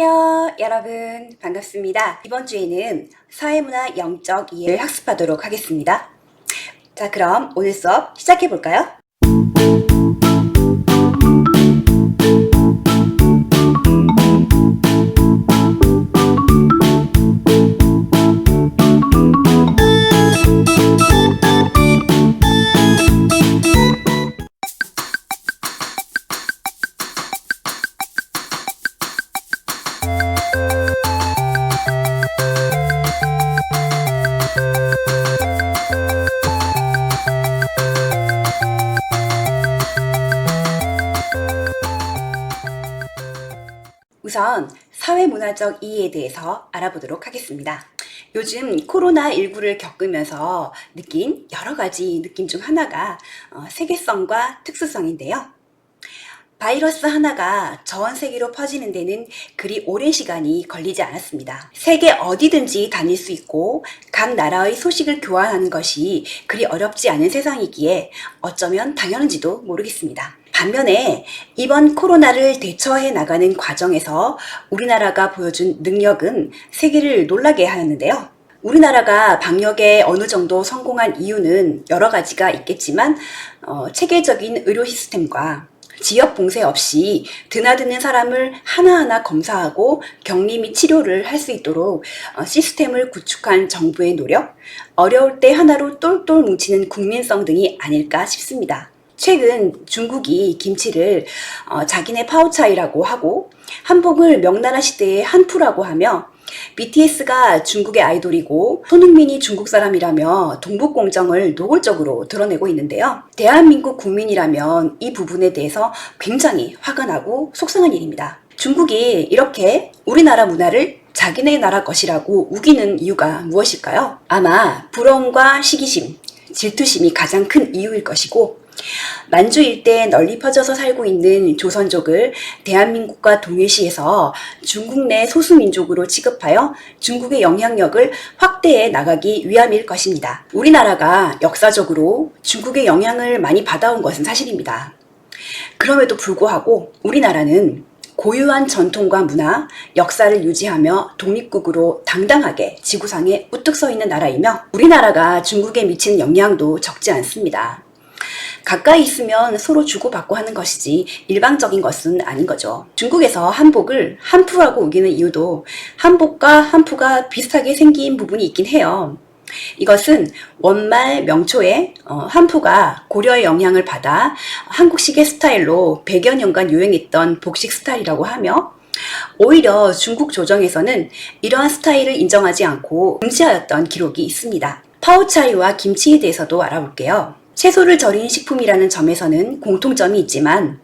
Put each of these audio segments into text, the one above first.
안녕하세요 여러분, 반갑습니다. 이번 주에는 사회문화 영적 이해를 학습하도록 하겠습니다. 자, 그럼 오늘 수업 시작해 볼까요? 우선 사회문화적 이해에 대해서 알아보도록 하겠습니다. 요즘 코로나19를 겪으면서 느낀 여러 가지 느낌 중 하나가 세계성과 특수성인데요. 바이러스 하나가 전 세계로 퍼지는 데는 그리 오랜 시간이 걸리지 않았습니다. 세계 어디든지 다닐 수 있고 각 나라의 소식을 교환하는 것이 그리 어렵지 않은 세상이기에 어쩌면 당연한지도 모르겠습니다. 반면에 이번 코로나를 대처해 나가는 과정에서 우리나라가 보여준 능력은 세계를 놀라게 하였는데요. 우리나라가 방역에 어느 정도 성공한 이유는 여러 가지가 있겠지만 체계적인 의료 시스템과 지역 봉쇄 없이 드나드는 사람을 하나하나 검사하고 격리 및 치료를 할 수 있도록 시스템을 구축한 정부의 노력, 어려울 때 하나로 똘똘 뭉치는 국민성 등이 아닐까 싶습니다. 최근 중국이 김치를 자기네 파오차이라고 하고 한복을 명나라 시대의 한푸라고 하며 BTS가 중국의 아이돌이고 손흥민이 중국 사람이라며 동북공정을 노골적으로 드러내고 있는데요. 대한민국 국민이라면 이 부분에 대해서 굉장히 화가 나고 속상한 일입니다. 중국이 이렇게 우리나라 문화를 자기네 나라 것이라고 우기는 이유가 무엇일까요? 아마 부러움과 시기심, 질투심이 가장 큰 이유일 것이고, 만주 일대에 널리 퍼져서 살고 있는 조선족을 대한민국과 동일시해서 중국 내 소수민족으로 취급하여 중국의 영향력을 확대해 나가기 위함일 것입니다. 우리나라가 역사적으로 중국의 영향을 많이 받아온 것은 사실입니다. 그럼에도 불구하고 우리나라는 고유한 전통과 문화, 역사를 유지하며 독립국으로 당당하게 지구상에 우뚝 서 있는 나라이며 우리나라가 중국에 미치는 영향도 적지 않습니다. 가까이 있으면 서로 주고받고 하는 것이지 일방적인 것은 아닌 거죠. 중국에서 한복을 한푸라고 우기는 이유도 한복과 한푸가 비슷하게 생긴 부분이 있긴 해요. 이것은 원말 명초에 한푸가 고려의 영향을 받아 한국식의 스타일로 100여 년간 유행했던 복식 스타일이라고 하며, 오히려 중국 조정에서는 이러한 스타일을 인정하지 않고 금지하였던 기록이 있습니다. 파오차이와 김치에 대해서도 알아볼게요. 채소를 절인 식품이라는 점에서는 공통점이 있지만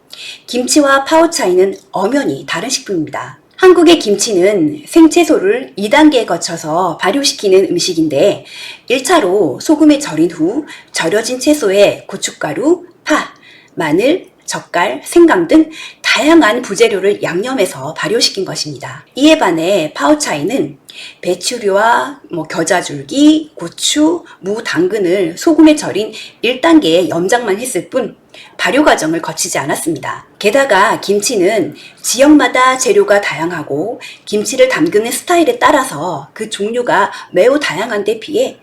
김치와 파오차이는 엄연히 다른 식품입니다. 한국의 김치는 생채소를 2단계에 거쳐서 발효시키는 음식인데 1차로 소금에 절인 후 절여진 채소에 고춧가루, 파, 마늘, 젓갈, 생강 등 다양한 부재료를 양념해서 발효시킨 것입니다. 이에 반해 파오차이는 배추류와 겨자줄기, 고추, 무, 당근을 소금에 절인 1단계의 염장만 했을 뿐 발효 과정을 거치지 않았습니다. 게다가 김치는 지역마다 재료가 다양하고 김치를 담그는 스타일에 따라서 그 종류가 매우 다양한 데 비해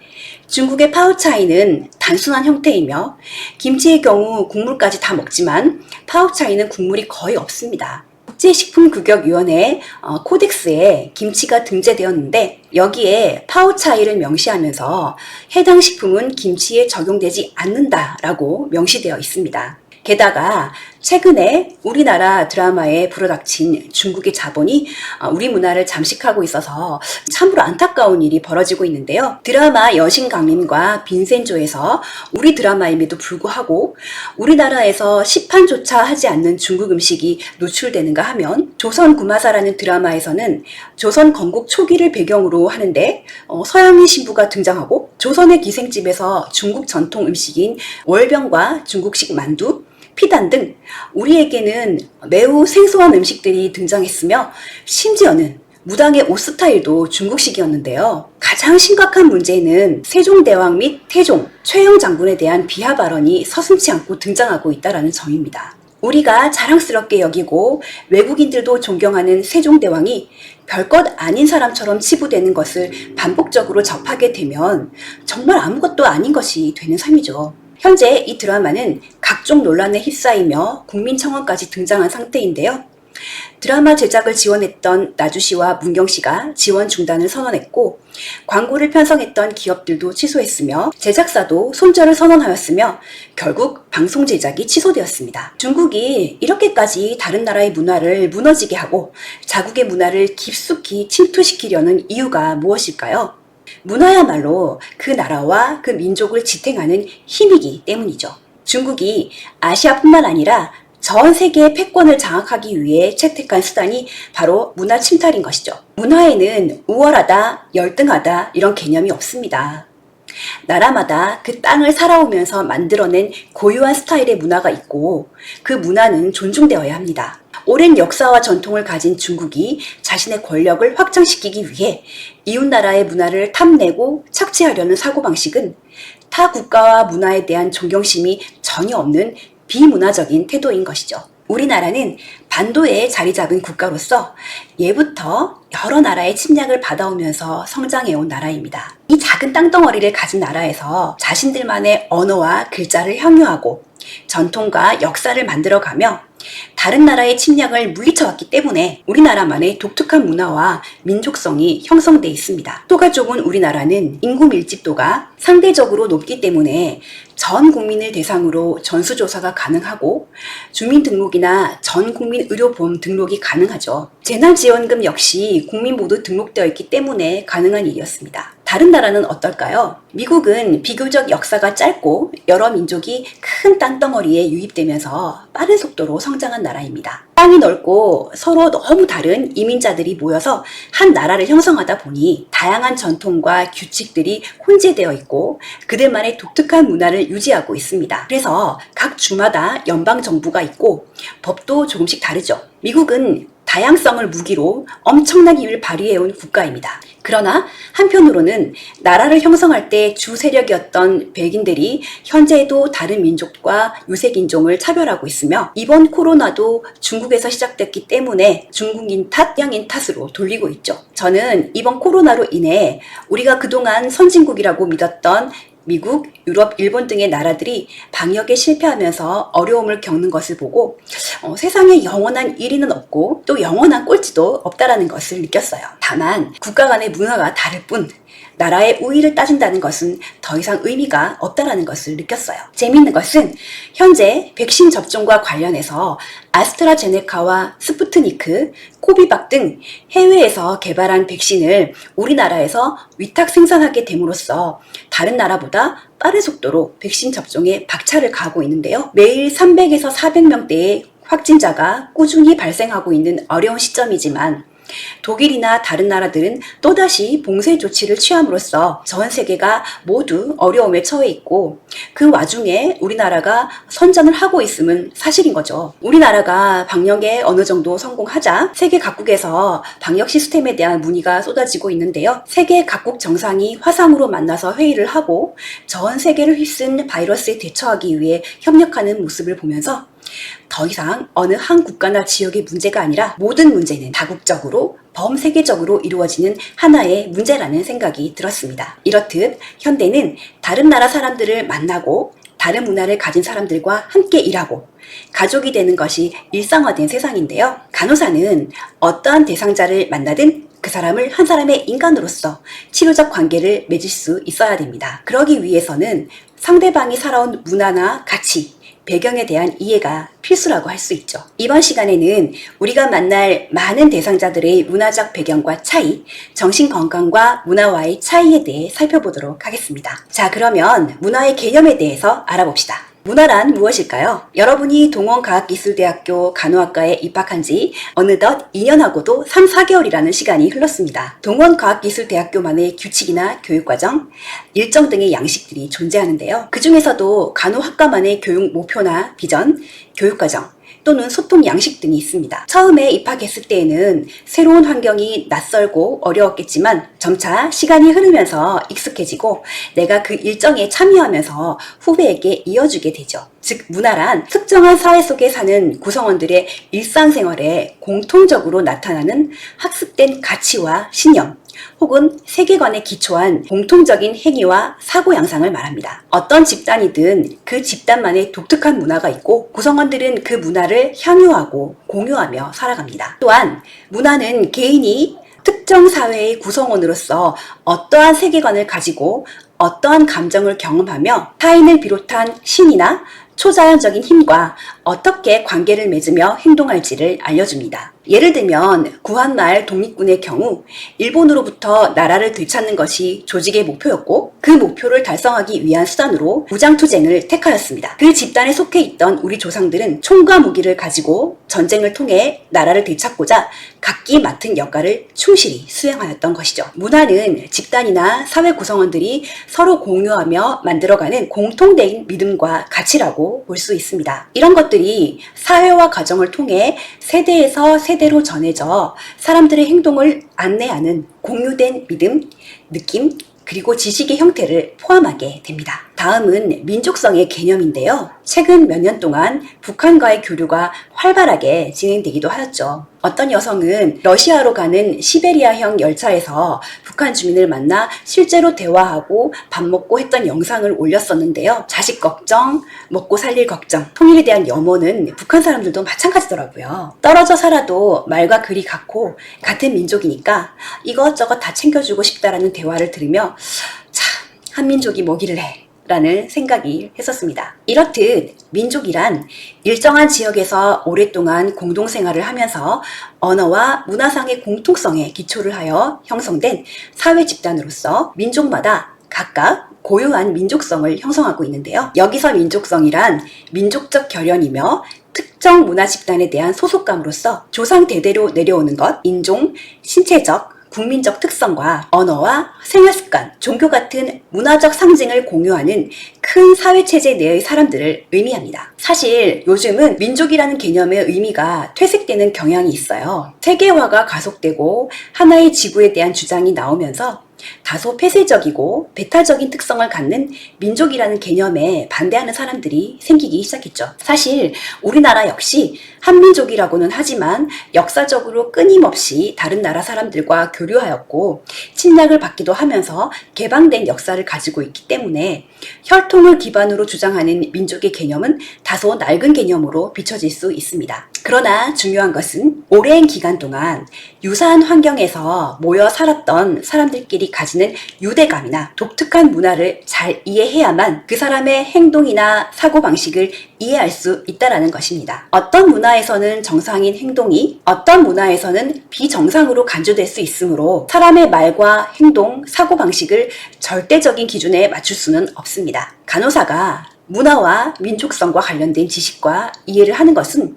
중국의 파오차이는 단순한 형태이며 김치의 경우 국물까지 다 먹지만 파오차이는 국물이 거의 없습니다. 국제식품규격위원회 코덱스에 김치가 등재되었는데 여기에 파오차이를 명시하면서 해당 식품은 김치에 적용되지 않는다라고 명시되어 있습니다. 게다가 최근에 우리나라 드라마에 불어닥친 중국의 자본이 우리 문화를 잠식하고 있어서 참으로 안타까운 일이 벌어지고 있는데요. 드라마 여신강림과 빈센조에서 우리 드라마임에도 불구하고 우리나라에서 시판조차 하지 않는 중국 음식이 노출되는가 하면, 조선구마사라는 드라마에서는 조선 건국 초기를 배경으로 하는데 서양인 신부가 등장하고 조선의 기생집에서 중국 전통 음식인 월병과 중국식 만두, 피단 등 우리에게는 매우 생소한 음식들이 등장했으며 심지어는 무당의 옷 스타일도 중국식이었는데요. 가장 심각한 문제는 세종대왕 및 태종, 최영 장군에 대한 비하 발언이 서슴지 않고 등장하고 있다는 점입니다. 우리가 자랑스럽게 여기고 외국인들도 존경하는 세종대왕이 별것 아닌 사람처럼 치부되는 것을 반복적으로 접하게 되면 정말 아무것도 아닌 것이 되는 셈이죠. 현재 이 드라마는 각종 논란에 휩싸이며 국민청원까지 등장한 상태인데요. 드라마 제작을 지원했던 나주시와 문경시가 지원 중단을 선언했고, 광고를 편성했던 기업들도 취소했으며 제작사도 손절을 선언하였으며 결국 방송 제작이 취소되었습니다. 중국이 이렇게까지 다른 나라의 문화를 무너지게 하고 자국의 문화를 깊숙이 침투시키려는 이유가 무엇일까요? 문화야말로 그 나라와 그 민족을 지탱하는 힘이기 때문이죠. 중국이 아시아뿐만 아니라 전 세계의 패권을 장악하기 위해 채택한 수단이 바로 문화 침탈인 것이죠. 문화에는 우월하다, 열등하다 이런 개념이 없습니다. 나라마다 그 땅을 살아오면서 만들어낸 고유한 스타일의 문화가 있고 그 문화는 존중되어야 합니다. 오랜 역사와 전통을 가진 중국이 자신의 권력을 확장시키기 위해 이웃나라의 문화를 탐내고 착취하려는 사고방식은 타 국가와 문화에 대한 존경심이 전혀 없는 비문화적인 태도인 것이죠. 우리나라는 반도에 자리 잡은 국가로서 예부터 여러 나라의 침략을 받아오면서 성장해온 나라입니다. 이 작은 땅덩어리를 가진 나라에서 자신들만의 언어와 글자를 향유하고 전통과 역사를 만들어가며 다른 나라의 침략을 물리쳐왔기 때문에 우리나라만의 독특한 문화와 민족성이 형성돼 있습니다. 토가 좁은 우리나라는 인구 밀집도가 상대적으로 높기 때문에 전 국민을 대상으로 전수조사가 가능하고 주민등록이나 전국민의료보험 등록이 가능하죠. 재난지원금 역시 국민 모두 등록되어 있기 때문에 가능한 일이었습니다. 다른 나라는 어떨까요? 미국은 비교적 역사가 짧고 여러 민족이 큰 땅덩어리에 유입되면서 빠른 속도로 성장한 나라입니다. 땅이 넓고 서로 너무 다른 이민자들이 모여서 한 나라를 형성하다 보니 다양한 전통과 규칙들이 혼재되어 있고 그들만의 독특한 문화를 유지하고 있습니다. 그래서 각 주마다 연방정부가 있고 법도 조금씩 다르죠. 미국은 다양성을 무기로 엄청난 힘을 발휘해온 국가입니다. 그러나 한편으로는 나라를 형성할 때 주 세력이었던 백인들이 현재도 다른 민족과 유색인종을 차별하고 있으며 이번 코로나도 중국에서 시작됐기 때문에 중국인 탓, 서양인 탓으로 돌리고 있죠. 저는 이번 코로나로 인해 우리가 그동안 선진국이라고 믿었던 미국, 유럽, 일본 등의 나라들이 방역에 실패하면서 어려움을 겪는 것을 보고 세상에 영원한 1위는 없고 또 영원한 꼴찌도 없다라는 것을 느꼈어요. 다만 국가 간의 문화가 다를 뿐 나라의 우위를 따진다는 것은 더 이상 의미가 없다라는 것을 느꼈어요. 재미있는 것은 현재 백신 접종과 관련해서 아스트라제네카와 스푸트니크, 코비박 등 해외에서 개발한 백신을 우리나라에서 위탁 생산하게 됨으로써 다른 나라보다 빠른 속도로 백신 접종에 박차를 가하고 있는데요. 매일 300에서 400명대의 확진자가 꾸준히 발생하고 있는 어려운 시점이지만 독일이나 다른 나라들은 또다시 봉쇄 조치를 취함으로써 전 세계가 모두 어려움에 처해 있고 그 와중에 우리나라가 선전을 하고 있음은 사실인 거죠. 우리나라가 방역에 어느 정도 성공하자 세계 각국에서 방역 시스템에 대한 문의가 쏟아지고 있는데요. 세계 각국 정상이 화상으로 만나서 회의를 하고 전 세계를 휩쓴 바이러스에 대처하기 위해 협력하는 모습을 보면서 더 이상 어느 한 국가나 지역의 문제가 아니라 모든 문제는 다국적으로 범세계적으로 이루어지는 하나의 문제라는 생각이 들었습니다. 이렇듯 현대는 다른 나라 사람들을 만나고 다른 문화를 가진 사람들과 함께 일하고 가족이 되는 것이 일상화된 세상인데요. 간호사는 어떠한 대상자를 만나든 그 사람을 한 사람의 인간으로서 치료적 관계를 맺을 수 있어야 됩니다. 그러기 위해서는 상대방이 살아온 문화나 가치, 배경에 대한 이해가 필수라고 할 수 있죠. 이번 시간에는 우리가 만날 많은 대상자들의 문화적 배경과 차이, 정신건강과 문화와의 차이에 대해 살펴보도록 하겠습니다. 자, 그러면 문화의 개념에 대해서 알아봅시다. 문화란 무엇일까요? 여러분이 동원과학기술대학교 간호학과에 입학한 지 어느덧 2년하고도 3, 4개월이라는 시간이 흘렀습니다. 동원과학기술대학교만의 규칙이나 교육과정, 일정 등의 양식들이 존재하는데요. 그 중에서도 간호학과만의 교육 목표나 비전, 교육과정, 또는 소통 양식 등이 있습니다. 처음에 입학했을 때에는 새로운 환경이 낯설고 어려웠겠지만 점차 시간이 흐르면서 익숙해지고 내가 그 일정에 참여하면서 후배에게 이어주게 되죠. 즉 문화란 특정한 사회 속에 사는 구성원들의 일상생활에 공통적으로 나타나는 학습된 가치와 신념 혹은 세계관에 기초한 공통적인 행위와 사고 양상을 말합니다. 어떤 집단이든 그 집단만의 독특한 문화가 있고 구성원들은 그 문화를 향유하고 공유하며 살아갑니다. 또한 문화는 개인이 특정 사회의 구성원으로서 어떠한 세계관을 가지고 어떠한 감정을 경험하며 타인을 비롯한 신이나 초자연적인 힘과 어떻게 관계를 맺으며 행동할지를 알려줍니다. 예를 들면 구한말 독립군의 경우 일본으로부터 나라를 되찾는 것이 조직의 목표였고 그 목표를 달성하기 위한 수단으로 무장투쟁을 택하였습니다. 그 집단에 속해 있던 우리 조상들은 총과 무기를 가지고 전쟁을 통해 나라를 되찾고자 각기 맡은 역할을 충실히 수행하였던 것이죠. 문화는 집단이나 사회 구성원들이 서로 공유하며 만들어가는 공통된 믿음과 가치라고 볼 수 있습니다. 이런 것들이 사회와 가정을 통해 세대에서 세대로 전해져 사람들의 행동을 안내하는 공유된 믿음, 느낌, 그리고 지식의 형태를 포함하게 됩니다. 다음은 민족성의 개념인데요. 최근 몇 년 동안 북한과의 교류가 활발하게 진행되기도 하였죠. 어떤 여성은 러시아로 가는 시베리아형 열차에서 북한 주민을 만나 실제로 대화하고 밥 먹고 했던 영상을 올렸었는데요. 자식 걱정, 먹고 살릴 걱정, 통일에 대한 염원은 북한 사람들도 마찬가지더라고요. 떨어져 살아도 말과 글이 같고 같은 민족이니까 이것저것 다 챙겨주고 싶다라는 대화를 들으며 참 한민족이 뭐기를 해 라는 생각이 했었습니다. 이렇듯 민족이란 일정한 지역에서 오랫동안 공동생활을 하면서 언어와 문화상의 공통성에 기초를 하여 형성된 사회 집단으로서 민족마다 각각 고유한 민족성을 형성하고 있는데요. 여기서 민족성이란 민족적 결연이며 특정 문화 집단에 대한 소속감으로서 조상 대대로 내려오는 것, 인종, 신체적, 국민적 특성과 언어와 생활습관, 종교 같은 문화적 상징을 공유하는 큰 사회체제 내의 사람들을 의미합니다. 사실 요즘은 민족이라는 개념의 의미가 퇴색되는 경향이 있어요. 세계화가 가속되고 하나의 지구에 대한 주장이 나오면서 다소 폐쇄적이고 배타적인 특성을 갖는 민족이라는 개념에 반대하는 사람들이 생기기 시작했죠. 사실 우리나라 역시 한민족이라고는 하지만 역사적으로 끊임없이 다른 나라 사람들과 교류하였고 침략을 받기도 하면서 개방된 역사를 가지고 있기 때문에 혈통을 기반으로 주장하는 민족의 개념은 다소 낡은 개념으로 비춰질 수 있습니다. 그러나 중요한 것은 오랜 기간 동안 유사한 환경에서 모여 살았던 사람들끼리 가지는 유대감이나 독특한 문화를 잘 이해해야만 그 사람의 행동이나 사고방식을 이해할 수 있다는 것입니다. 어떤 문화에서는 정상인 행동이 어떤 문화에서는 비정상으로 간주될 수 있으므로 사람의 말과 행동, 사고방식을 절대적인 기준에 맞출 수는 없습니다. 간호사가 문화와 민족성과 관련된 지식과 이해를 하는 것은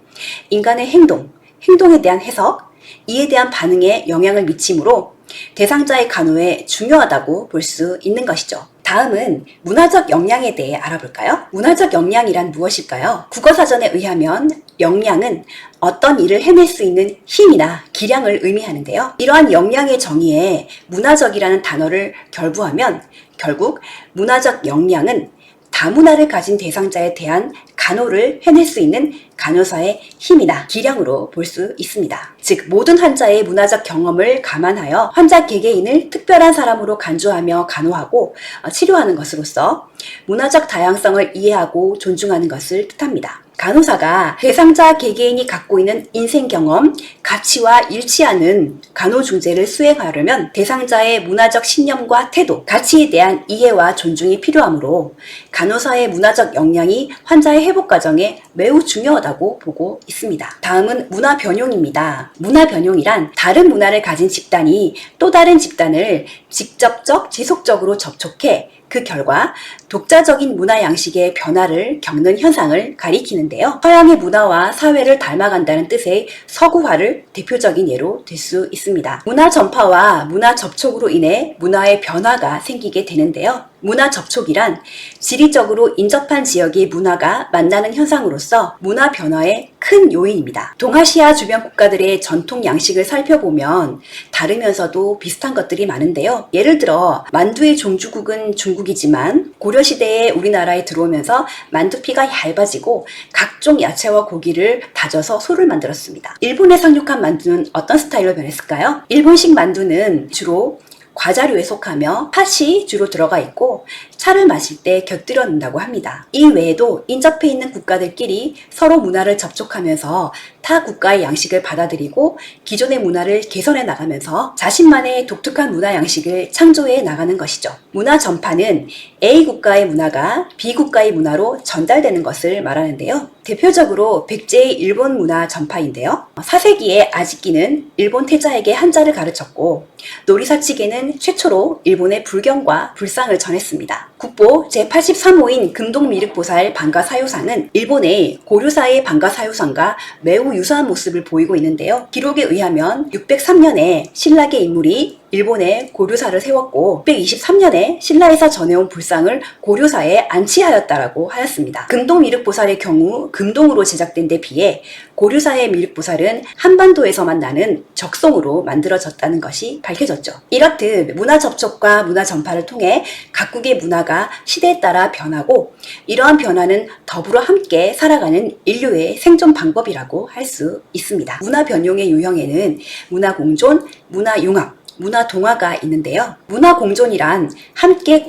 인간의 행동에 대한 해석, 이에 대한 반응에 영향을 미치므로 대상자의 간호에 중요하다고 볼 수 있는 것이죠. 다음은 문화적 역량에 대해 알아볼까요? 문화적 역량이란 무엇일까요? 국어사전에 의하면 역량은 어떤 일을 해낼 수 있는 힘이나 기량을 의미하는데요. 이러한 역량의 정의에 문화적이라는 단어를 결부하면 결국 문화적 역량은 다문화를 가진 대상자에 대한 간호를 해낼 수 있는 간호사의 힘이나 기량으로 볼 수 있습니다. 즉 모든 환자의 문화적 경험을 감안하여 환자 개개인을 특별한 사람으로 간주하며 간호하고 치료하는 것으로서 문화적 다양성을 이해하고 존중하는 것을 뜻합니다. 간호사가 대상자 개개인이 갖고 있는 인생 경험, 가치와 일치하는 간호중재를 수행하려면 대상자의 문화적 신념과 태도, 가치에 대한 이해와 존중이 필요하므로 간호사의 문화적 역량이 환자의 회복 과정에 매우 중요하다고 보고 있습니다. 다음은 문화 변용입니다. 문화 변용이란 다른 문화를 가진 집단이 또 다른 집단을 직접적, 지속적으로 접촉해 그 결과 독자적인 문화 양식의 변화를 겪는 현상을 가리키는데요. 서양의 문화와 사회를 닮아간다는 뜻의 서구화를 대표적인 예로 들 수 있습니다. 문화 전파와 문화 접촉으로 인해 문화의 변화가 생기게 되는데요. 문화 접촉이란 지리적으로 인접한 지역의 문화가 만나는 현상으로서 문화 변화의 큰 요인입니다. 동아시아 주변 국가들의 전통 양식을 살펴보면 다르면서도 비슷한 것들이 많은데요. 예를 들어 만두의 종주국은 중국이지만 고려시대에 우리나라에 들어오면서 만두피가 얇아지고 각종 야채와 고기를 다져서 소를 만들었습니다. 일본에 상륙한 만두는 어떤 스타일로 변했을까요? 일본식 만두는 주로 과자류에 속하며 팥이 주로 들어가 있고 차를 마실 때 곁들여 놓는다고 합니다. 이 외에도 인접해 있는 국가들끼리 서로 문화를 접촉하면서 타 국가의 양식을 받아들이고 기존의 문화를 개선해 나가면서 자신만의 독특한 문화 양식을 창조해 나가는 것이죠. 문화 전파는 A 국가의 문화가 B 국가의 문화로 전달되는 것을 말하는데요. 대표적으로 백제의 일본 문화 전파인데요. 사세기에 아지끼는 일본 태자에게 한자를 가르쳤고 노리사치계는 최초로 일본의 불경과 불상을 전했습니다. 국보 제83호인 금동미륵보살 방가사유상은 일본의 고려사의 방가사유상과 매우 유사한 모습을 보이고 있는데요. 기록에 의하면 603년에 신라의 인물이 일본에 고려사를 세웠고 623년에 신라에서 전해온 불상을 고려사에 안치하였다라고 하였습니다. 금동미륵보살의 경우 금동으로 제작된 데 비해 고려사의 미륵보살은 한반도에서만 나는 적송으로 만들어졌다는 것이 밝혀졌죠. 이렇듯 문화 접촉과 문화 전파를 통해 각국의 문화가 시대에 따라 변하고 이러한 변화는 더불어 함께 살아가는 인류의 생존 방법이라고 할 수 있습니다. 문화 변용의 유형에는 문화 공존, 문화 융합, 문화 동화가 있는데요. 문화 공존이란 함께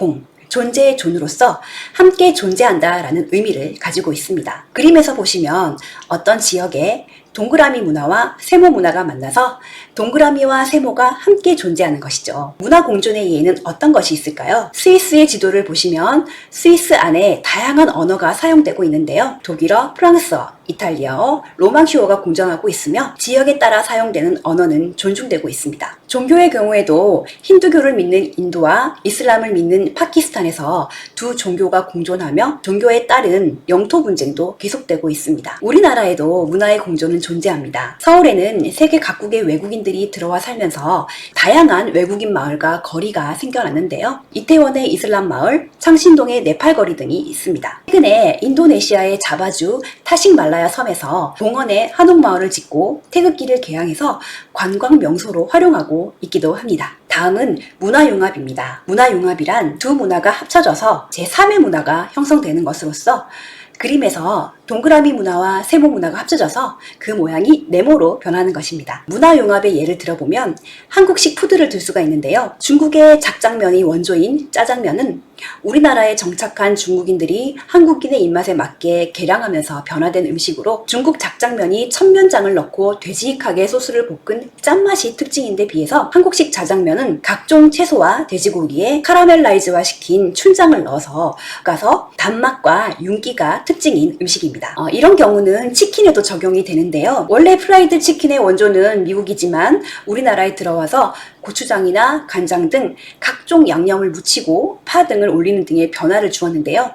존재의 존으로서 함께 존재한다라는 의미를 가지고 있습니다. 그림에서 보시면 어떤 지역에 동그라미 문화와 세모 문화가 만나서 동그라미와 세모가 함께 존재하는 것이죠. 문화 공존의 예는 어떤 것이 있을까요? 스위스의 지도를 보시면 스위스 안에 다양한 언어가 사용되고 있는데요. 독일어, 프랑스어, 이탈리아어, 로마큐어가 공존하고 있으며 지역에 따라 사용되는 언어는 존중되고 있습니다. 종교의 경우에도 힌두교를 믿는 인도와 이슬람을 믿는 파키스탄에서 두 종교가 공존하며 종교에 따른 영토 분쟁도 계속되고 있습니다. 우리나라에도 문화의 공존은 존재합니다. 서울에는 세계 각국의 외국인들이 들어와 살면서 다양한 외국인 마을과 거리가 생겨났는데요. 이태원의 이슬람 마을, 창신동의 네팔 거리 등이 있습니다. 최근에 인도네시아의 자바주 타식말라야 섬에서 동원에 한옥마을을 짓고 태극기를 개양해서 관광 명소로 활용하고 있기도 합니다. 다음은 문화융합입니다. 문화융합이란 두 문화가 합쳐져서 제3의 문화가 형성되는 것으로서 그림에서 동그라미 문화와 세모 문화가 합쳐져서 그 모양이 네모로 변하는 것입니다. 문화융합의 예를 들어보면 한국식 푸드를 들 수가 있는데요. 중국의 작장면이 원조인 짜장면은 우리나라에 정착한 중국인들이 한국인의 입맛에 맞게 개량하면서 변화된 음식으로 중국 작장면이 천면장을 넣고 되직하게 소스를 볶은 짠맛이 특징인데 비해서 한국식 자장면은 각종 채소와 돼지고기에 카라멜라이즈화 시킨 춘장을 넣어서 볶아서 단맛과 윤기가 특징인 음식입니다. 이런 경우는 치킨에도 적용이 되는데요. 원래 프라이드 치킨의 원조는 미국이지만 우리나라에 들어와서 고추장이나 간장 등 각종 양념을 묻히고 파 등을 올리는 등의 변화를 주었는데요.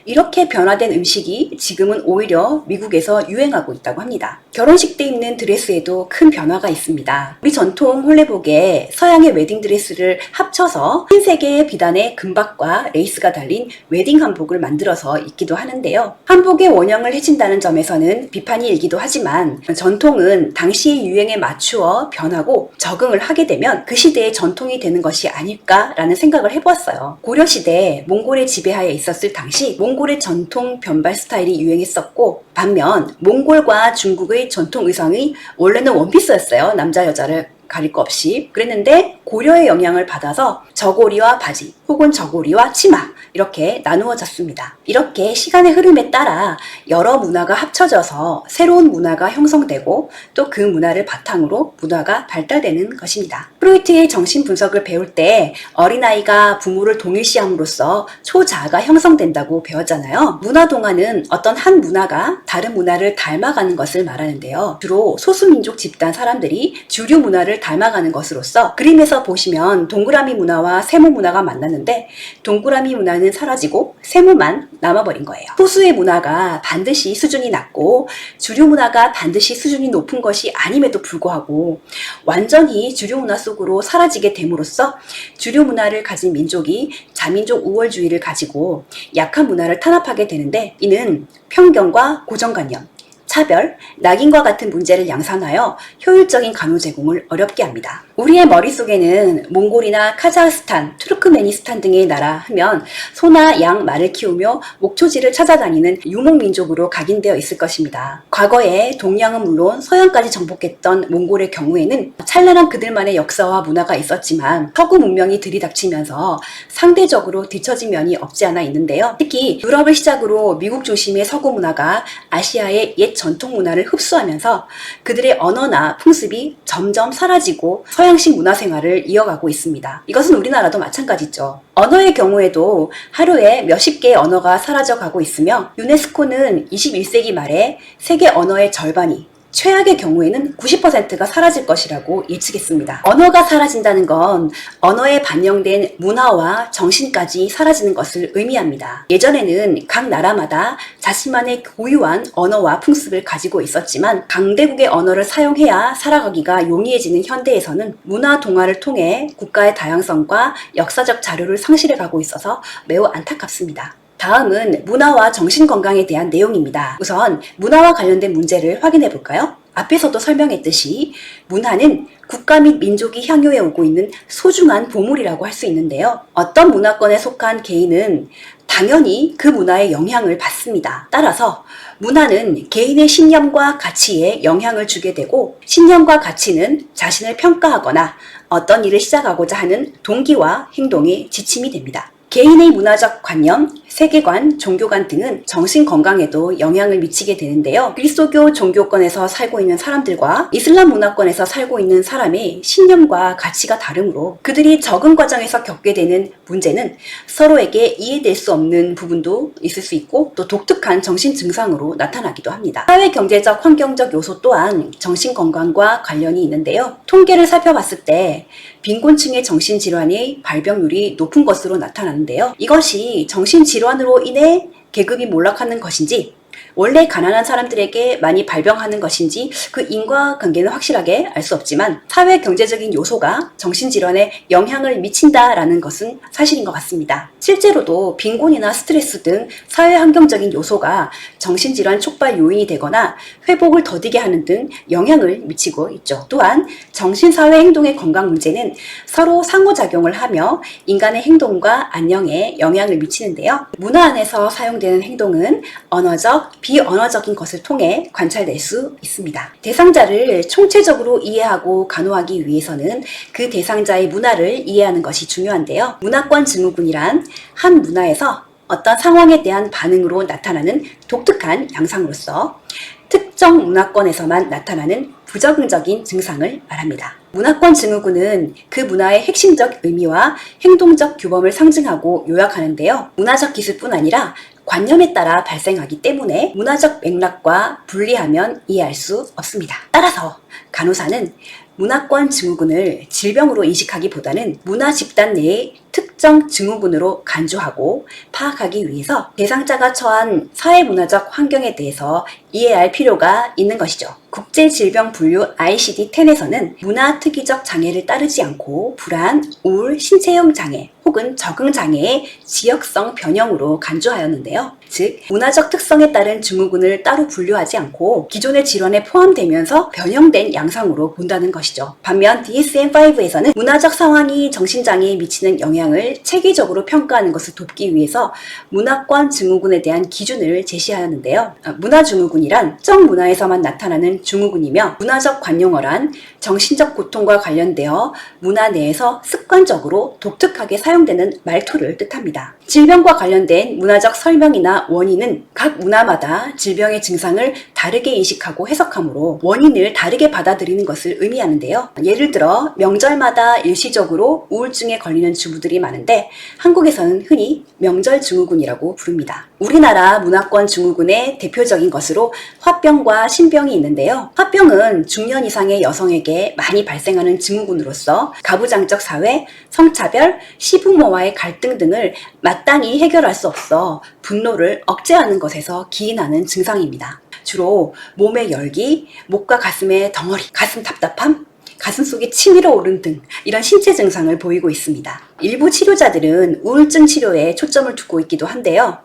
이렇게 변화된 음식이 지금은 오히려 미국에서 유행하고 있다고 합니다. 결혼식 때 입는 드레스에도 큰 변화가 있습니다. 우리 전통 홀레복에 서양의 웨딩드레스를 합쳐서 흰색의 비단에 금박과 레이스가 달린 웨딩 한복을 만들어서 입기도 하는데요. 한복의 원형을 해친다는 점에서는 비판이 일기도 하지만 전통은 당시의 유행에 맞추어 변하고 적응을 하게 되면 그 시대의 전통이 되는 것이 아닐까라는 생각을 해보았어요. 고려시대 몽골의 지배하에 있었을 당시 몽골의 전통 변발 스타일이 유행했었고 반면 몽골과 중국의 전통 의상이 원래는 원피스였어요. 남자 여자를 가릴 거 없이. 그랬는데 고려의 영향을 받아서 저고리와 바지 혹은 저고리와 치마 이렇게 나누어졌습니다. 이렇게 시간의 흐름에 따라 여러 문화가 합쳐져서 새로운 문화가 형성되고 또 그 문화를 바탕으로 문화가 발달되는 것입니다. 프로이트의 정신 분석을 배울 때 어린아이가 부모를 동일시함으로써 초자아가 형성된다고 배웠잖아요. 문화 동화는 어떤 한 문화가 다른 문화를 닮아가는 것을 말하는데요. 주로 소수민족 집단 사람들이 주류 문화를 닮아가는 것으로서 그림에서 보시면 동그라미 문화와 문화와 세무 문화가 만났는데 동그라미 문화는 사라지고 세무만 남아버린 거예요. 소수의 문화가 반드시 수준이 낮고 주류 문화가 반드시 수준이 높은 것이 아님에도 불구하고 완전히 주류 문화 속으로 사라지게 됨으로써 주류 문화를 가진 민족이 자민족 우월주의를 가지고 약한 문화를 탄압하게 되는데, 이는 편견과 고정관념, 차별, 낙인과 같은 문제를 양산하여 효율적인 간호 제공을 어렵게 합니다. 우리의 머릿속에는 몽골이나 카자흐스탄, 투르크메니스탄 등의 나라 하면 소나 양, 말을 키우며 목초지를 찾아다니는 유목민족으로 각인되어 있을 것입니다. 과거에 동양은 물론 서양까지 정복했던 몽골의 경우에는 찬란한 그들만의 역사와 문화가 있었지만 서구 문명이 들이닥치면서 상대적으로 뒤처진 면이 없지 않아 있는데요. 특히 유럽을 시작으로 미국 중심의 서구 문화가 아시아의 옛 전통 문화를 흡수하면서 그들의 언어나 풍습이 점점 사라지고 서양식 문화생활을 이어가고 있습니다. 이것은 우리나라도 마찬가지죠. 언어의 경우에도 하루에 몇십 개의 언어가 사라져가고 있으며 유네스코는 21세기 말에 세계 언어의 절반이, 최악의 경우에는 90%가 사라질 것이라고 예측했습니다. 언어가 사라진다는 건 언어에 반영된 문화와 정신까지 사라지는 것을 의미합니다. 예전에는 각 나라마다 자신만의 고유한 언어와 풍습을 가지고 있었지만 강대국의 언어를 사용해야 살아가기가 용이해지는 현대에서는 문화 동화를 통해 국가의 다양성과 역사적 자료를 상실해 가고 있어서 매우 안타깝습니다. 다음은 문화와 정신건강에 대한 내용입니다. 우선 문화와 관련된 문제를 확인해 볼까요? 앞에서도 설명했듯이 문화는 국가 및 민족이 향유해 오고 있는 소중한 보물이라고 할 수 있는데요. 어떤 문화권에 속한 개인은 당연히 그 문화의 영향을 받습니다. 따라서 문화는 개인의 신념과 가치에 영향을 주게 되고, 신념과 가치는 자신을 평가하거나 어떤 일을 시작하고자 하는 동기와 행동의 지침이 됩니다. 개인의 문화적 관념, 세계관, 종교관 등은 정신 건강에도 영향을 미치게 되는데요. 그리스도교 종교권에서 살고 있는 사람들과 이슬람 문화권에서 살고 있는 사람의 신념과 가치가 다르므로 그들이 적응 과정에서 겪게 되는 문제는 서로에게 이해될 수 없는 부분도 있을 수 있고, 또 독특한 정신 증상으로 나타나기도 합니다. 사회 경제적, 환경적 요소 또한 정신 건강과 관련이 있는데요. 통계를 살펴봤을 때 빈곤층의 정신질환의 발병률이 높은 것으로 나타나는데요. 이것이 정신질환으로 인해 계급이 몰락하는 것인지, 원래 가난한 사람들에게 많이 발병하는 것인지 그 인과관계는 확실하게 알 수 없지만 사회 경제적인 요소가 정신질환에 영향을 미친다라는 것은 사실인 것 같습니다. 실제로도 빈곤이나 스트레스 등 사회 환경적인 요소가 정신질환 촉발 요인이 되거나 회복을 더디게 하는 등 영향을 미치고 있죠. 또한 정신사회 행동의 건강 문제는 서로 상호작용을 하며 인간의 행동과 안녕에 영향을 미치는데요. 문화 안에서 사용되는 행동은 언어적, 비언어적인 것을 통해 관찰될 수 있습니다. 대상자를 총체적으로 이해하고 간호하기 위해서는 그 대상자의 문화를 이해하는 것이 중요한데요. 문화권 증후군이란 한 문화에서 어떤 상황에 대한 반응으로 나타나는 독특한 양상으로서 특정 문화권에서만 나타나는 부적응적인 증상을 말합니다. 문화권 증후군은 그 문화의 핵심적 의미와 행동적 규범을 상징하고 요약하는데요. 문화적 기술뿐 아니라 관념에 따라 발생하기 때문에 문화적 맥락과 분리하면 이해할 수 없습니다. 따라서 간호사는 문화권 증후군을 질병으로 인식하기보다는 문화 집단 내의 특정 증후군으로 간주하고 파악하기 위해서 대상자가 처한 사회문화적 환경에 대해서 이해할 필요가 있는 것이죠. 국제질병분류 ICD-10에서는 문화 특이적 장애를 따르지 않고 불안, 우울, 신체형 장애 혹은 적응장애의 지역성 변형으로 간주하였는데요. 즉, 문화적 특성에 따른 증후군을 따로 분류하지 않고 기존의 질환에 포함되면서 변형된 양상으로 본다는 것이죠. 반면 DSM-5에서는 문화적 상황이 정신장애에 미치는 영향을 체계적으로 평가하는 것을 돕기 위해서 문화권 증후군에 대한 기준을 제시하였는데요. 문화증후군이란 특정 문화에서만 나타나는 증후군이며, 문화적 관용어란 정신적 고통과 관련되어 문화 내에서 습관적으로 독특하게 사용되는 말투를 뜻합니다. 질병과 관련된 문화적 설명이나 이유나 원인은 각 문화마다 질병의 증상을 다르게 인식하고 해석하므로 원인을 다르게 받아들이는 것을 의미하는데요. 예를 들어 명절마다 일시적으로 우울증에 걸리는 주부들이 많은데 한국에서는 흔히 명절 증후군이라고 부릅니다. 우리나라 문화권 증후군의 대표적인 것으로 화병과 신병이 있는데요. 화병은 중년 이상의 여성에게 많이 발생하는 증후군으로서 가부장적 사회, 성차별, 시부모와의 갈등 등을 마땅히 해결할 수 없어 분노를 억제하는 것에서 기인하는 증상입니다. 주로 몸의 열기, 목과 가슴의 덩어리, 가슴 답답함, 가슴 속에 치밀어 오른 등 이런 신체 증상을 보이고 있습니다. 일부 치료자들은 우울증 치료에 초점을 두고 있기도 한데요.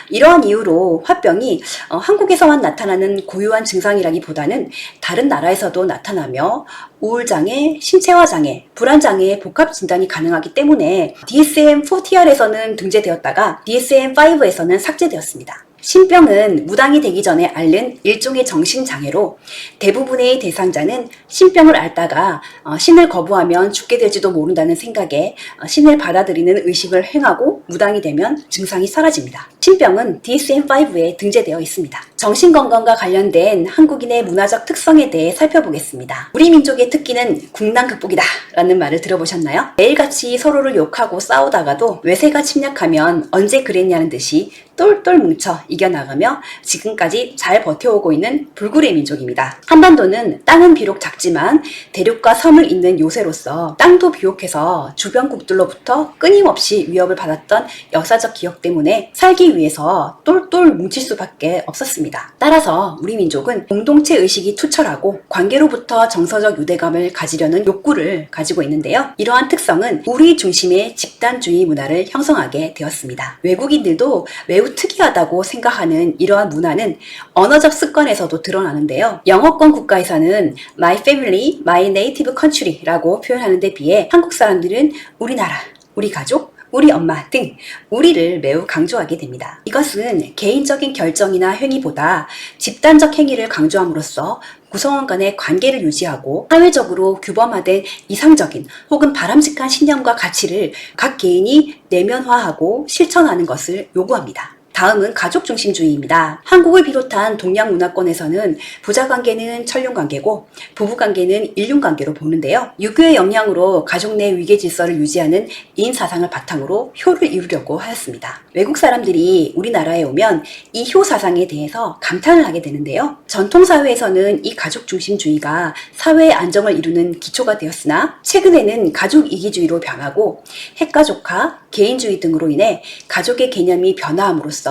이러한 이유로 화병이 한국에서만 나타나는 고유한 증상이라기보다는 다른 나라에서도 나타나며 우울장애, 신체화장애, 불안장애의 복합 진단이 가능하기 때문에 DSM-4TR에서는 등재되었다가 DSM-5에서는 삭제되었습니다. 신병은 무당이 되기 전에 앓는 일종의 정신장애로 대부분의 대상자는 신병을 앓다가 신을 거부하면 죽게 될지도 모른다는 생각에 신을 받아들이는 의식을 행하고 무당이 되면 증상이 사라집니다. 신병은 DSM-5에 등재되어 있습니다. 정신건강과 관련된 한국인의 문화적 특성에 대해 살펴보겠습니다. 우리 민족의 특기는 국난 극복이다 라는 말을 들어보셨나요? 매일같이 서로를 욕하고 싸우다가도 외세가 침략하면 언제 그랬냐는 듯이 똘똘 뭉쳐 이겨나가며 지금까지 잘 버텨오고 있는 불굴의 민족입니다. 한반도는 땅은 비록 작지만 대륙과 섬을 잇는 요새로서 땅도 비옥해서 주변국들로부터 끊임없이 위협을 받았던 역사적 기억 때문에 살기 위해서 똘똘 뭉칠 수밖에 없었습니다. 따라서 우리 민족은 공동체 의식이 투철하고 관계로부터 정서적 유대감을 가지려는 욕구를 가지고 있는데요. 이러한 특성은 우리 중심의 집단주의 문화를 형성하게 되었습니다. 외국인들도 매우 특이하다고 생각하는 이러한 문화는 언어적 습관에서도 드러나는데요. 영어권 국가에서는 My family, my native country라고 표현하는 데 비해 한국 사람들은 우리나라, 우리 가족, 우리 엄마 등 우리를 매우 강조하게 됩니다. 이것은 개인적인 결정이나 행위보다 집단적 행위를 강조함으로써 구성원 간의 관계를 유지하고 사회적으로 규범화된 이상적인 혹은 바람직한 신념과 가치를 각 개인이 내면화하고 실천하는 것을 요구합니다. 다음은 가족중심주의입니다. 한국을 비롯한 동양 문화권에서는 부자관계는 천륜관계고 부부관계는 일륜관계로 보는데요. 유교의 영향으로 가족 내 위계질서를 유지하는 인사상을 바탕으로 효를 이루려고 하였습니다. 외국 사람들이 우리나라에 오면 이 효사상에 대해서 감탄을 하게 되는데요. 전통사회에서는 이 가족중심주의가 사회의 안정을 이루는 기초가 되었으나 최근에는 가족이기주의로 변하고 핵가족화, 개인주의 등으로 인해 가족의 개념이 변화함으로써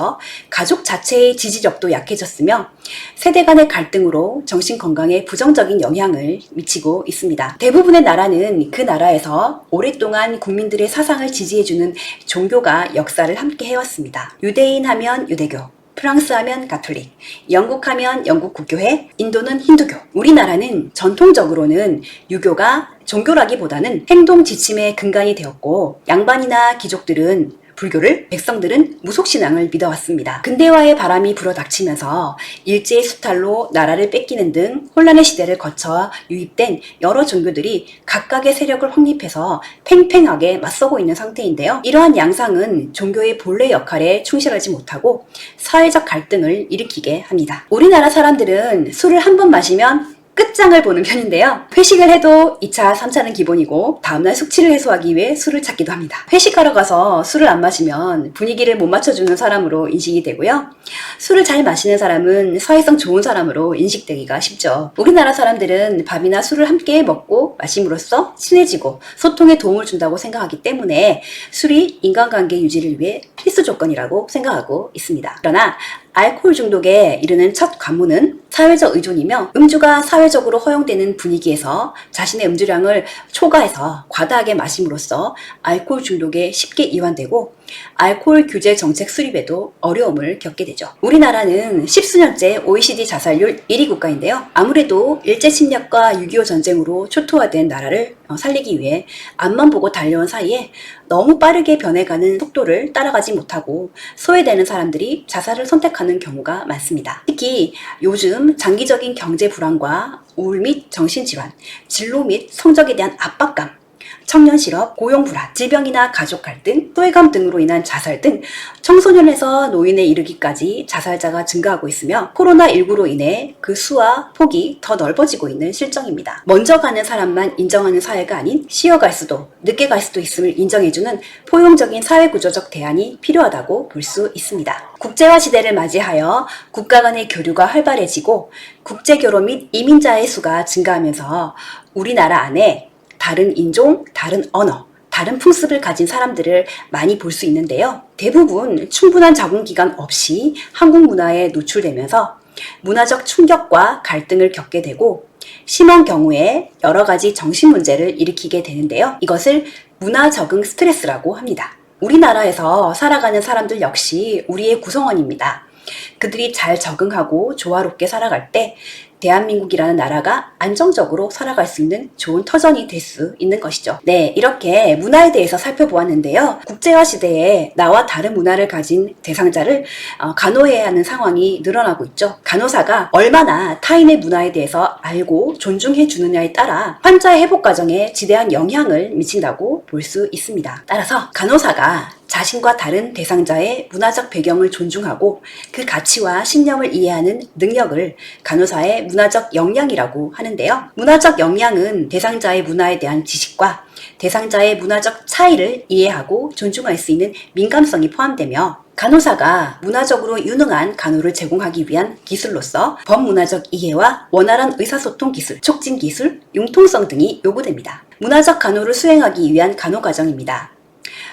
가족 자체의 지지력도 약해졌으며 세대 간의 갈등으로 정신건강에 부정적인 영향을 미치고 있습니다. 대부분의 나라는 그 나라에서 오랫동안 국민들의 사상을 지지해주는 종교가 역사를 함께 해왔습니다. 유대인 하면 유대교, 프랑스 하면 가톨릭, 영국 하면 영국 국교회, 인도는 힌두교. 우리나라는 전통적으로는 유교가 종교라기보다는 행동 지침의 근간이 되었고 양반이나 귀족들은 불교를, 백성들은 무속신앙을 믿어왔습니다. 근대화의 바람이 불어닥치면서 일제의 수탈로 나라를 뺏기는 등 혼란의 시대를 거쳐 유입된 여러 종교들이 각각의 세력을 확립해서 팽팽하게 맞서고 있는 상태인데요. 이러한 양상은 종교의 본래 역할에 충실하지 못하고 사회적 갈등을 일으키게 합니다. 우리나라 사람들은 술을 한 번 마시면 끝장을 보는 편인데요. 회식을 해도 2차, 3차는 기본이고 다음날 숙취를 해소하기 위해 술을 찾기도 합니다. 회식하러 가서 술을 안 마시면 분위기를 못 맞춰주는 사람으로 인식이 되고요. 술을 잘 마시는 사람은 사회성 좋은 사람으로 인식되기가 쉽죠. 우리나라 사람들은 밥이나 술을 함께 먹고 마심으로써 친해지고 소통에 도움을 준다고 생각하기 때문에 술이 인간관계 유지를 위해 필수 조건이라고 생각하고 있습니다. 그러나 알코올 중독에 이르는 첫 관문은 사회적 의존이며 음주가 사회적으로 허용되는 분위기에서 자신의 음주량을 초과해서 과다하게 마심으로써 알코올 중독에 쉽게 이완되고 알코올 규제 정책 수립에도 어려움을 겪게 되죠. 우리나라는 십수년째 OECD 자살률 1위 국가인데요. 아무래도 일제 침략과 6.25 전쟁으로 초토화된 나라를 살리기 위해 앞만 보고 달려온 사이에 너무 빠르게 변해가는 속도를 따라가지 못하고 소외되는 사람들이 자살을 선택하는 경우가 많습니다. 특히 요즘 장기적인 경제 불안과 우울 및 정신질환, 진로 및 성적에 대한 압박감, 청년 실업, 고용 불안, 질병이나 가족 갈등, 소외감 등으로 인한 자살 등 청소년에서 노인에 이르기까지 자살자가 증가하고 있으며 코로나19로 인해 그 수와 폭이 더 넓어지고 있는 실정입니다. 먼저 가는 사람만 인정하는 사회가 아닌 쉬어갈 수도, 늦게 갈 수도 있음을 인정해주는 포용적인 사회구조적 대안이 필요하다고 볼 수 있습니다. 국제화 시대를 맞이하여 국가 간의 교류가 활발해지고 국제결혼 및 이민자의 수가 증가하면서 우리나라 안에 다른 인종, 다른 언어, 다른 풍습을 가진 사람들을 많이 볼 수 있는데요. 대부분 충분한 적응 기간 없이 한국 문화에 노출되면서 문화적 충격과 갈등을 겪게 되고 심한 경우에 여러 가지 정신 문제를 일으키게 되는데요. 이것을 문화 적응 스트레스라고 합니다. 우리나라에서 살아가는 사람들 역시 우리의 구성원입니다. 그들이 잘 적응하고 조화롭게 살아갈 때 대한민국이라는 나라가 안정적으로 살아갈 수 있는 좋은 터전이 될 수 있는 것이죠. 네, 이렇게 문화에 대해서 살펴보았는데요. 국제화 시대에 나와 다른 문화를 가진 대상자를 간호해야 하는 상황이 늘어나고 있죠. 간호사가 얼마나 타인의 문화에 대해서 알고 존중해 주느냐에 따라 환자의 회복 과정에 지대한 영향을 미친다고 볼 수 있습니다. 따라서 간호사가 자신과 다른 대상자의 문화적 배경을 존중하고 그 가치와 신념을 이해하는 능력을 간호사의 문화적 역량이라고 하는데요. 문화적 역량은 대상자의 문화에 대한 지식과 대상자의 문화적 차이를 이해하고 존중할 수 있는 민감성이 포함되며 간호사가 문화적으로 유능한 간호를 제공하기 위한 기술로서 범문화적 이해와 원활한 의사소통 기술, 촉진 기술, 융통성 등이 요구됩니다. 문화적 간호를 수행하기 위한 간호 과정입니다.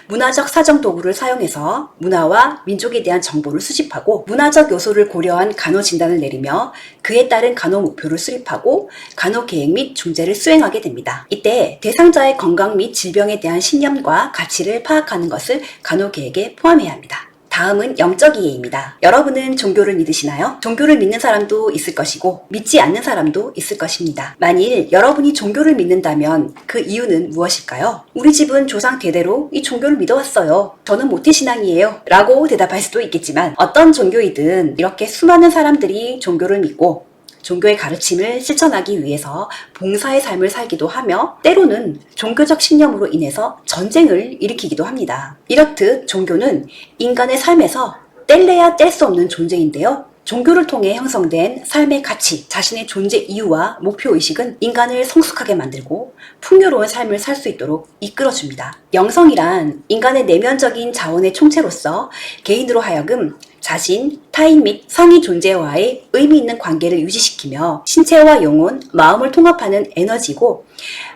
문화적 사정 도구를 사용해서 문화와 민족에 대한 정보를 수집하고 문화적 요소를 고려한 간호 진단을 내리며 그에 따른 간호 목표를 수립하고 간호 계획 및 중재를 수행하게 됩니다. 이때 대상자의 건강 및 질병에 대한 신념과 가치를 파악하는 것을 간호 계획에 포함해야 합니다. 다음은 영적 이해입니다. 여러분은 종교를 믿으시나요? 종교를 믿는 사람도 있을 것이고 믿지 않는 사람도 있을 것입니다. 만일 여러분이 종교를 믿는다면 그 이유는 무엇일까요? 우리 집은 조상 대대로 이 종교를 믿어왔어요. 저는 모태신앙이에요. 라고 대답할 수도 있겠지만 어떤 종교이든 이렇게 수많은 사람들이 종교를 믿고 종교의 가르침을 실천하기 위해서 봉사의 삶을 살기도 하며 때로는 종교적 신념으로 인해서 전쟁을 일으키기도 합니다. 이렇듯 종교는 인간의 삶에서 뗄래야 뗄 수 없는 존재인데요. 종교를 통해 형성된 삶의 가치, 자신의 존재 이유와 목표의식은 인간을 성숙하게 만들고 풍요로운 삶을 살 수 있도록 이끌어줍니다. 영성이란 인간의 내면적인 자원의 총체로서 개인으로 하여금 자신, 타인 및 성의 존재와의 의미 있는 관계를 유지시키며 신체와 영혼, 마음을 통합하는 에너지고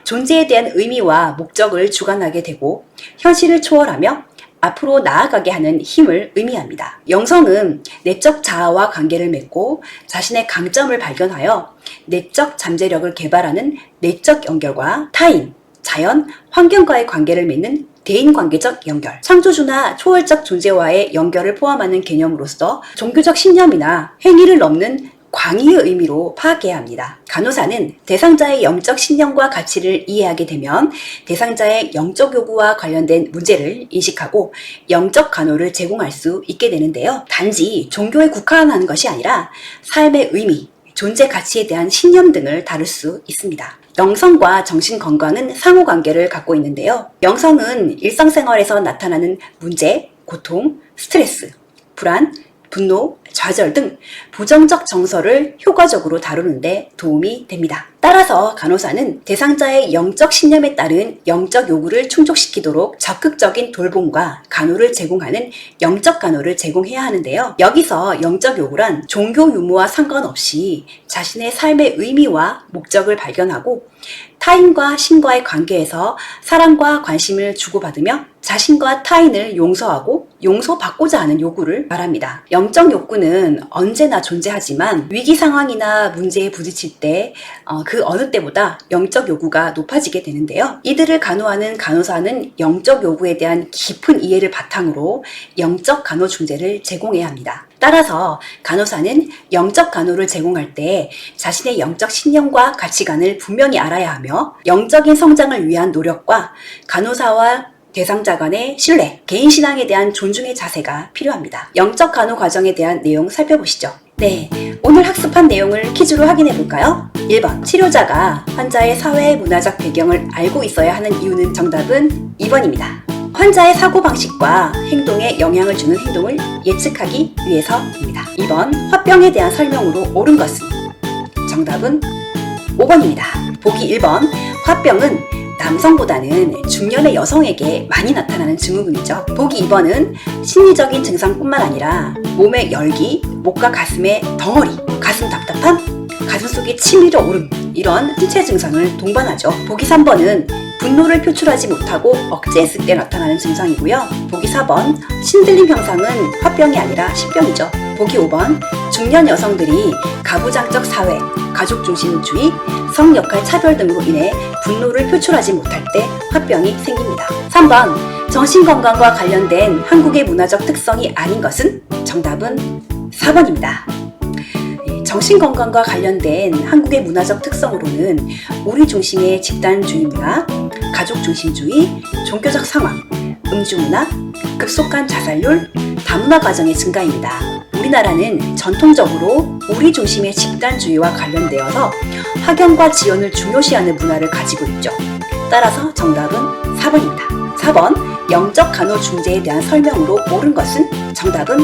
존재에 대한 의미와 목적을 주관하게 되고 현실을 초월하며 앞으로 나아가게 하는 힘을 의미합니다. 영성은 내적 자아와 관계를 맺고 자신의 강점을 발견하여 내적 잠재력을 개발하는 내적 연결과 타인, 자연, 환경과의 관계를 맺는 대인관계적 연결, 창조주나 초월적 존재와의 연결을 포함하는 개념으로서 종교적 신념이나 행위를 넘는 광의의 의미로 파악해야 합니다. 간호사는 대상자의 영적 신념과 가치를 이해하게 되면 대상자의 영적 요구와 관련된 문제를 인식하고 영적 간호를 제공할 수 있게 되는데요. 단지 종교에 국한하는 것이 아니라 삶의 의미, 존재 가치에 대한 신념 등을 다룰 수 있습니다. 영성과 정신건강은 상호관계를 갖고 있는데요. 영성은 일상생활에서 나타나는 문제, 고통, 스트레스, 불안, 분노, 좌절 등 부정적 정서를 효과적으로 다루는데 도움이 됩니다. 따라서 간호사는 대상자의 영적 신념에 따른 영적 요구를 충족시키도록 적극적인 돌봄과 간호를 제공하는 영적 간호를 제공해야 하는데요. 여기서 영적 요구란 종교 유무와 상관없이 자신의 삶의 의미와 목적을 발견하고 타인과 신과의 관계에서 사랑과 관심을 주고받으며 자신과 타인을 용서하고 용서받고자 하는 요구를 말합니다. 영적 욕구는 언제나 존재하지만 위기 상황이나 문제에 부딪힐 때 그 어느 때보다 영적 요구가 높아지게 되는데요. 이들을 간호하는 간호사는 영적 요구에 대한 깊은 이해를 바탕으로 영적 간호 중재를 제공해야 합니다. 따라서 간호사는 영적 간호를 제공할 때 자신의 영적 신념과 가치관을 분명히 알아야 하며 영적인 성장을 위한 노력과 간호사와 대상자 간의 신뢰, 개인 신앙에 대한 존중의 자세가 필요합니다. 영적 간호 과정에 대한 내용 살펴보시죠. 네, 오늘 학습한 내용을 퀴즈로 확인해 볼까요? 1번, 치료자가 환자의 사회 문화적 배경을 알고 있어야 하는 이유는 정답은 2번입니다. 환자의 사고방식과 행동에 영향을 주는 행동을 예측하기 위해서입니다. 2번, 화병에 대한 설명으로 옳은 것은? 정답은 5번입니다. 보기 1번, 화병은 남성보다는 중년의 여성에게 많이 나타나는 증후군이죠. 보기 2번은 심리적인 증상뿐만 아니라 몸의 열기, 목과 가슴의 덩어리, 가슴 답답함, 가슴 속에 치밀어 오름, 이런 신체 증상을 동반하죠. 보기 3번은 분노를 표출하지 못하고 억제했을 때 나타나는 증상이고요. 보기 4번, 신들림 현상은 화병이 아니라 신병이죠. 보기 5번, 중년 여성들이 가부장적 사회, 가족중심주의, 성역할 차별 등으로 인해 분노를 표출하지 못할 때 화병이 생깁니다. 3번, 정신건강과 관련된 한국의 문화적 특성이 아닌 것은? 정답은 4번입니다. 정신건강과 관련된 한국의 문화적 특성으로는 우리 중심의 집단주의 문화, 가족중심주의, 종교적 상황, 음주문화, 급속한 자살률, 다문화 가정의 증가입니다. 우리나라는 전통적으로 우리 중심의 집단주의와 관련되어서 학연과 지연을 중요시하는 문화를 가지고 있죠. 따라서 정답은 4번입니다. 4번, 영적 간호중재에 대한 설명으로 옳은 것은? 정답은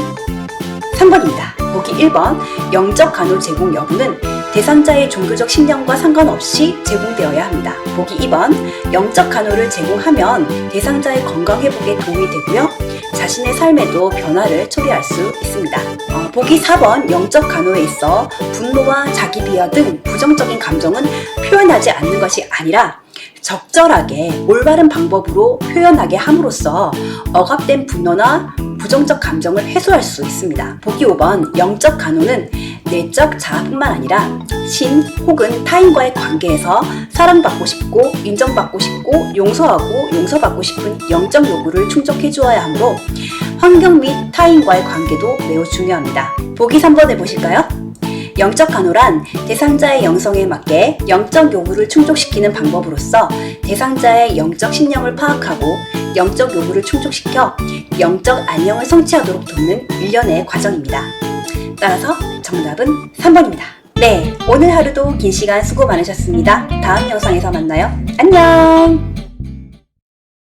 3번입니다. 보기 1번, 영적 간호 제공 여부는 대상자의 종교적 신념과 상관없이 제공되어야 합니다. 보기 2번, 영적 간호를 제공하면 대상자의 건강 회복에 도움이 되고요. 자신의 삶에도 변화를 초래할 수 있습니다. 보기 4번, 영적 간호에 있어 분노와 자기 비하 등 부정적인 감정은 표현하지 않는 것이 아니라 적절하게 올바른 방법으로 표현하게 함으로써 억압된 분노나 부정적 감정을 해소할 수 있습니다. 보기 5번, 영적 간호는 내적 자아뿐만 아니라 신 혹은 타인과의 관계에서 사랑받고 싶고 인정받고 싶고 용서하고 용서받고 싶은 영적 요구를 충족해 주어야 하므로 환경 및 타인과의 관계도 매우 중요합니다. 보기 3번 해보실까요? 영적 간호란 대상자의 영성에 맞게 영적 요구를 충족시키는 방법으로서 대상자의 영적 신념을 파악하고 영적 요구를 충족시켜 영적 안녕을 성취하도록 돕는 일련의 과정입니다. 따라서 정답은 3번입니다. 네, 오늘 하루도 긴 시간 수고 많으셨습니다. 다음 영상에서 만나요. 안녕!